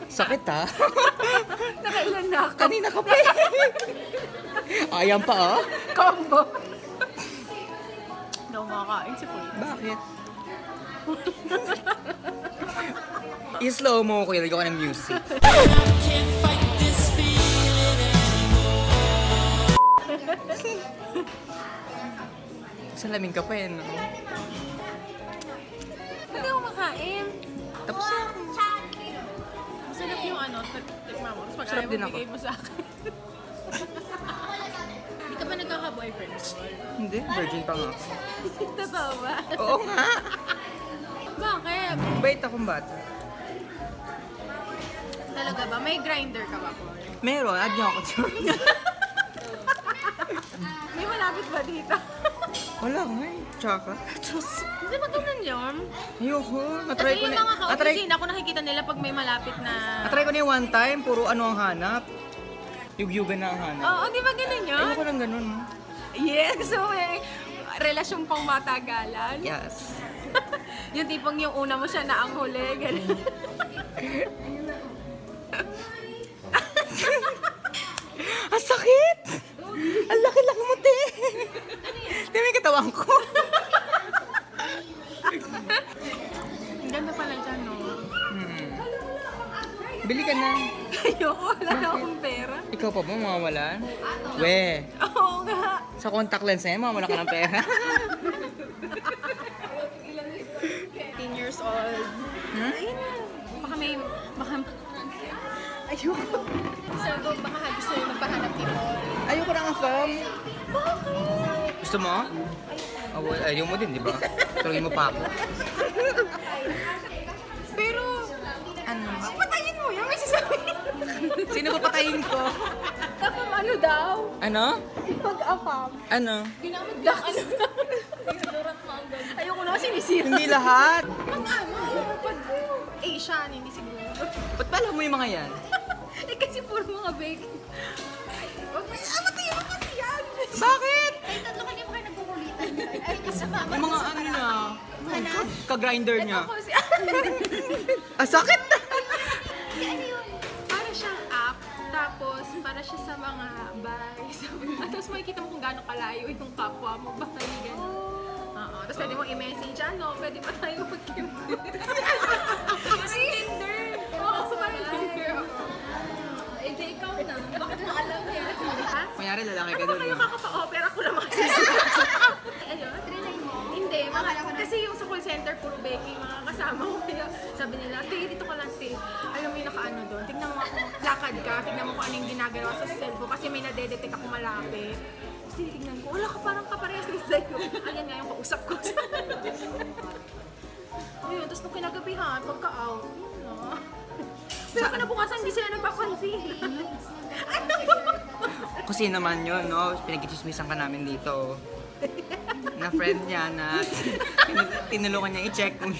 Sakit ha? Nakailan na ako. Kanina ka pa eh. Ayan pa oh. Combo. Hindi ako makakain si Kuya. Bakit? I-slow mo ko, ilagay ko ng music. Salamin ka pa eh, no? Hindi ako makain. Tapos na. Masarap yung ano, tikma mo. Tapos pag Sarap ayaw din mo, ako. bigay mo sa akin. Hindi ka ba nagkaka-boyfriend? Hindi, virgin pa nga. Totoo ba? Oo nga. Bakit? Bait akong bata. Talaga ba? May grinder ka ba po? Meron, add niyo ako dyan. May malapit ba dito? Wala nga eh. Tsaka. Diyos. Hindi ba ganun yun? Ayoko. Kasi Natry ko yung na. mga ka-opisina, ako nakikita nila pag may malapit na... Natry ko na yung one time, puro ano ang hanap. Yugyugan na ang hanap. Oo, di ba ganun yun? Ayoko lang ganun. Yes, so may relasyon pang matagalan. Yes. Yung tipong yung una mo siya na ang huli, ganun. Ang sakit! Ang laki-laki mo, te! Di may katawan ko. Ang ganda pala dyan, no? Bili ka na. Ayoko, wala na akong pera. Ikaw pa ba mawawalan? We, Oo nga. sa contact lens na yan, mawawala ka ng pera. 10 years old. Hmm? Ayun na. Baka ayoko. So, baka gusto nyo magpahanap ni Paul. Ayoko na nga, fam. Bakit? Gusto mo? Ayaw mo din, di ba? Tulungin mo pa ako. Pero, Ano? patayin mo yan, may sasabihin. Sino ba patayin ko? Tapos ano daw? Ano? Pag-apam. Ano? Ginamit lang ano na. Ayoko na sinisira. Hindi lahat. Ang ano? Pag Asian, hindi siguro. Ba't pala mo yung mga yan? Eh kasi puro mga bacon. Matayin mo kasi yan. Bakit? Ay, tatlo kanina pa kayo nagkukulitan. Ay, kasama. Yung mga ano niya. Ka-grinder niya. Ako si... Sakit! Ano yun? Para siyang app, tapos para siya sa mga bahay. Tapos makikita mo kung gaano kalayo yung kapwa mo. Baka ganyan. Oo. Tapos pwede mo i-message, ano, pwede pa tayo mag-Tinder. Tinder! Oo, parang Tinder. Eh, di ikaw na. Bakit mo alam yan? Ha? Mayari lalaki ka Ano ba doon. kayo kakapa-opera? Ako naman kasi. Ayun? Trinay mo? Hindi. Kasi yung sa call center, puro baking mga kasama ko. Kaya sabi nila, te, dito ka lang, te. Alam mo yung nakaano doon. Tignan mo ako, lakad ka. Tignan mo kung ano yung ginagawa sa cellphone. Kasi may nadedetect ako malapit. Tapos tinitignan ko, wala ka parang kaparehas din sa'yo. Ayan nga yung kausap ko. Ayun, tapos nung kinagabihan, pagka-out, yun na. Pero kinabukasan, hindi sila nagpapansin. Ano? Kasi naman yun, no? Pinag-chismisan ka namin dito. Na friend niya na tinulungan niya i-check kung